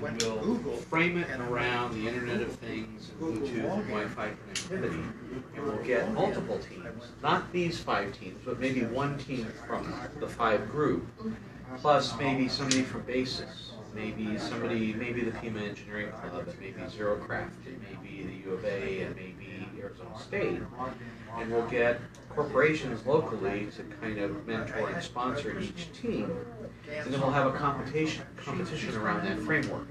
and we'll frame it around the Internet of Things and Bluetooth and Wi-Fi connectivity, and we'll get multiple teams, not these 5 teams, but maybe one team from the 5 group, plus maybe somebody from BASIS, maybe the Pima Engineering Club, and maybe ZeroCraft, and maybe the U of A, and maybe Arizona State, and we'll get corporations locally to kind of mentor and sponsor each team, and then we'll have a competition around that framework.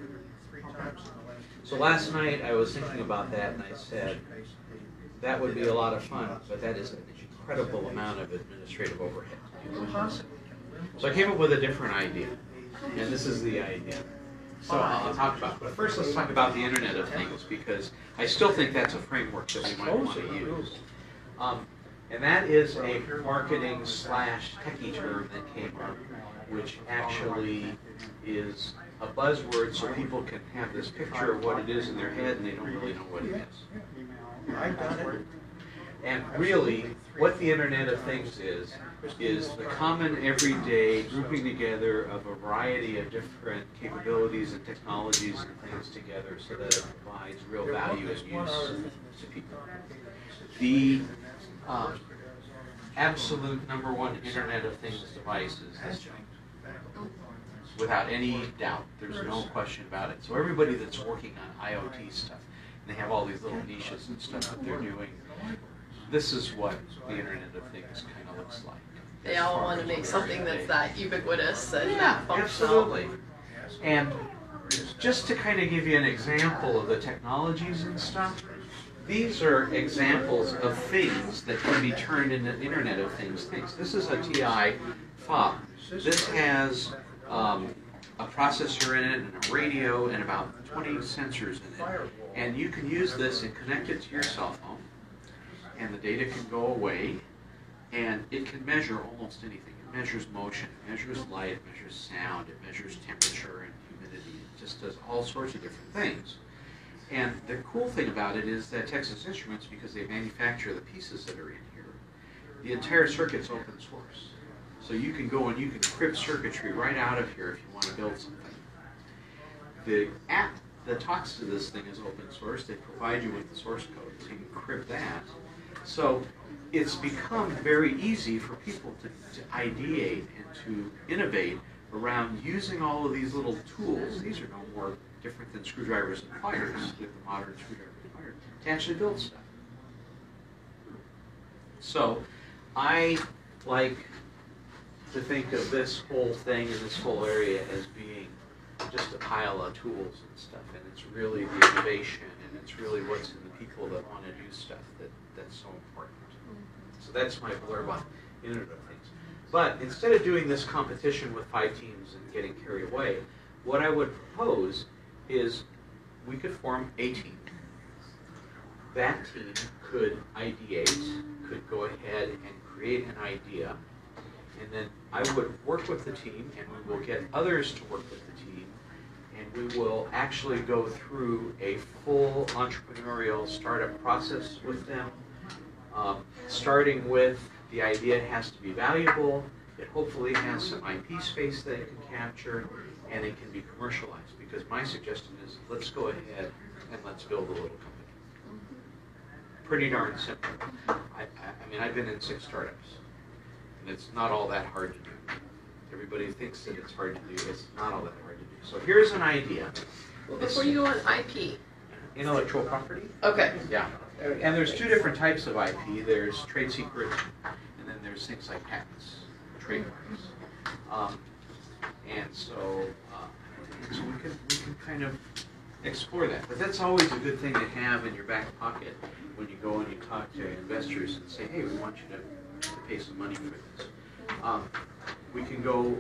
So last night I was thinking about that, and I said, that would be a lot of fun, but that is an incredible amount of administrative overhead. So I came up with a different idea, and this is the idea. So I'll talk about it. But first let's talk about the Internet of Things, because I still think that's a framework that we might want to use. And that is a marketing / techie term that came up, which actually is a buzzword so people can have this picture of what it is in their head and they don't really know what it is. And really, what the Internet of Things is the common everyday grouping together of a variety of different capabilities and technologies and things together so that it provides real value and use to people. The absolute #1 Internet of Things device is this thing. Without any doubt, there's no question about it. So everybody that's working on IoT stuff, and they have all these little niches and stuff that they're doing, this is what the Internet of Things kind of looks like. They all want to make something that's that ubiquitous and that functional. Absolutely. And just to kind of give you an example of the technologies and stuff, these are examples of things that can be turned into Internet of Things things. This is a TI fob. This has a processor in it and a radio and about 20 sensors in it. And you can use this and connect it to your cell phone, and the data can go away, and it can measure almost anything. It measures motion, it measures light, it measures sound, it measures temperature and humidity. It just does all sorts of different things. And the cool thing about it is that Texas Instruments, because they manufacture the pieces that are in here, the entire circuit's open source. So you can go and you can crypt circuitry right out of here if you want to build something. The app that talks to this thing is open source. They provide you with the source code, so you can crypt that. So it's become very easy for people to ideate and to innovate around using all of these little tools. These are no more different than screwdrivers and pliers, with the modern screwdriver and pliers, to actually build stuff. So I like to think of this whole thing and this whole area as being just a pile of tools and stuff, and it's really the innovation and it's really what's in the people that want to do stuff that's so important. So that's my blurb on Internet of Things. But instead of doing this competition with 5 teams and getting carried away, what I would propose is we could form a team. That team could ideate, could go ahead and create an idea, and then I would work with the team, and we will get others to work with the team, and we will actually go through a full entrepreneurial startup process with them, starting with the idea has to be valuable, it hopefully has some IP space that it can capture, and it can be commercialized. Because my suggestion is, let's go ahead and let's build a little company. Pretty darn simple. I mean, I've been in 6 startups, and it's not all that hard to do. Everybody thinks that it's hard to do. It's not all that hard to do. So here's an idea. Well, before you go on IP. Intellectual property. Okay. Yeah. And there's 2 different types of IP. There's trade secrets, and then there's things like patents, trademarks. And so we can kind of explore that. But that's always a good thing to have in your back pocket when you go and you talk to investors and say, hey, we want you to pay some money for this. We can go,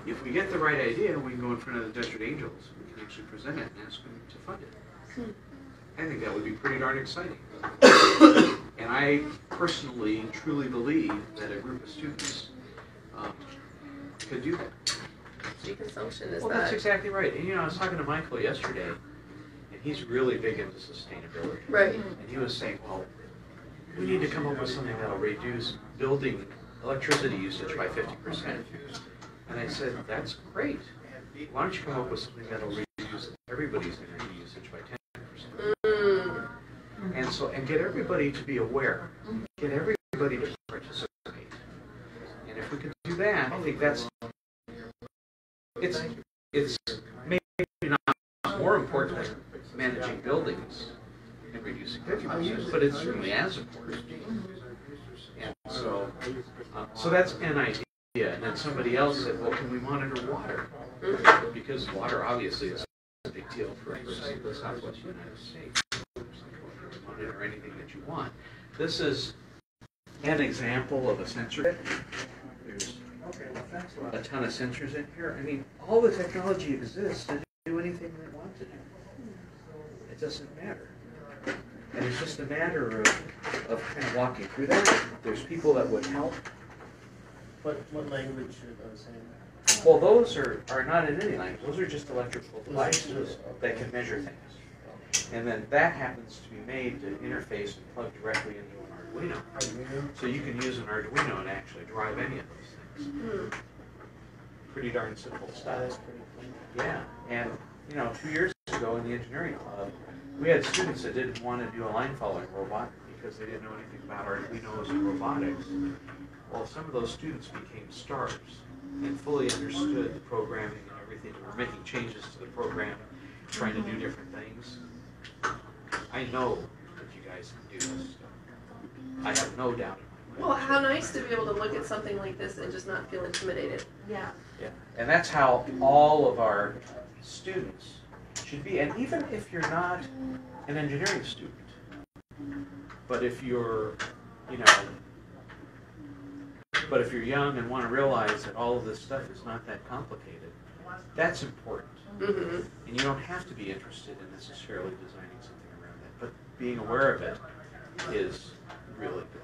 if we get the right idea, we can go in front of the Desert Angels. We can actually present it and ask them to fund it. I think that would be pretty darn exciting. And I personally, truly believe that a group of students could do that. Deconsumption is well, that's exactly right. And I was talking to Michael yesterday, and he's really big into sustainability. Right. And he was saying, well, we need to come up with something that will reduce building electricity usage by 50%. And I said, that's great. Why don't you come up with something that will reduce reduce everybody's energy usage by 10%. And get everybody to be aware, get everybody to participate. And if we can do that, I think it's maybe not more important than managing buildings and reducing energy use, but it's certainly as important. And so that's an idea. And then somebody else said, well, can we monitor water? Because water obviously is a big deal for the Southwest United States. Monitor anything that you want. This is an example of a sensor kit. There's a ton of sensors in here. I mean, all the technology exists to do anything they want to do. It doesn't matter. And it's just a matter of kind of walking through that. There's people that would help. What language are those in? Well, those are not in any language. Those are just electrical devices that can measure things. And then that happens to be made to interface and plug directly into an Arduino. So you can use an Arduino and actually drive any of those things. Pretty darn simple stuff. That's pretty cool. Yeah. And, 2 years ago in the engineering club, we had students that didn't want to do a line following robot because they didn't know anything about Arduinos and robotics. Well, some of those students became stars and fully understood the programming and everything. We're making changes to the program, trying to do different things. I know that you guys can do this stuff. I have no doubt in my mind. Well, how nice to be able to look at something like this and just not feel intimidated. Yeah. Yeah. And that's how all of our students should be. And even if you're not an engineering student, but if you're, but if you're young and want to realize that all of this stuff is not that complicated, that's important. And you don't have to be interested in necessarily designing something around that, but being aware of it is really good.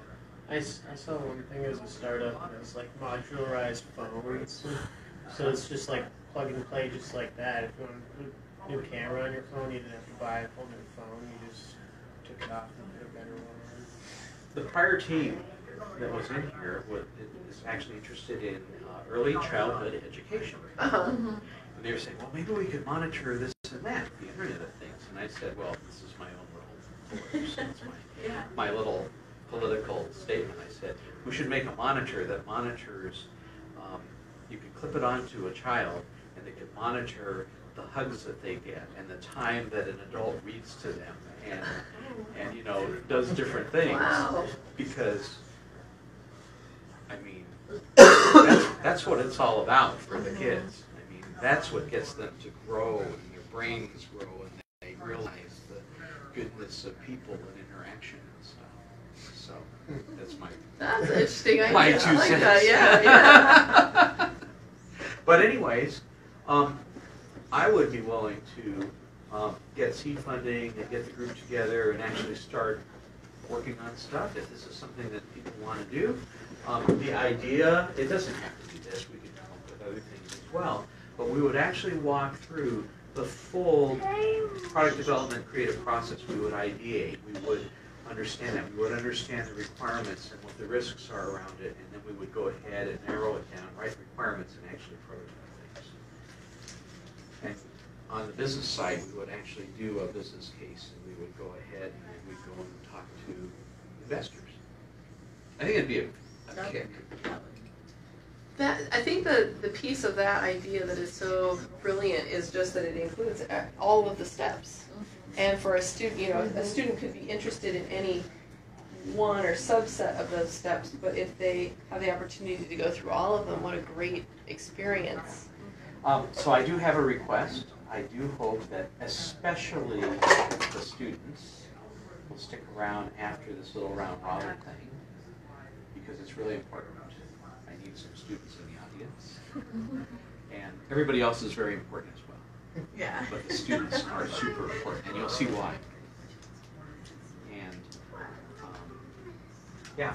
I saw one thing as a startup, it was like modularized phones. So it's just like plug and play just like that. If you want a new camera on your phone, you didn't have to buy a whole new phone, you just took it off and put a better one on. The prior team that was in here is actually interested in early childhood education. And they were saying, well, maybe we could monitor this and that, the Internet of Things. And I said, well, this is my own little it's my little political statement. I said, we should make a monitor that monitors, you could clip it onto a child, and they could monitor the hugs that they get and the time that an adult reads to them and does different things. Wow. Because, I mean, that's what it's all about for the kids. I mean, that's what gets them to grow and their brains grow and they realize the goodness of people and interaction and stuff. So that's an interesting idea. my 2 I like cents. that. Yeah. But anyways, I would be willing to get seed funding and get the group together and actually start working on stuff if this is something that people want to do. The idea, it doesn't have to be this, we can come up with other things as well, but we would actually walk through the full product development creative process. We would ideate, we would understand that, we would understand the requirements and what the risks are around it, and then we would go ahead and narrow it down, write requirements, and actually prototype things. And on the business side, we would actually do a business case, and we would go ahead and we'd go and talk to investors. I think it'd be a kick. I think the piece of that idea that is so brilliant is just that it includes all of the steps. And for a student, a student could be interested in any one or subset of those steps, but if they have the opportunity to go through all of them, what a great experience. So I do have a request. I do hope that especially the students will stick around after this little round robin thing, because it's really important. I need some students in the audience. And everybody else is very important as well. Yeah. But the students are super important, and you'll see why. And yeah,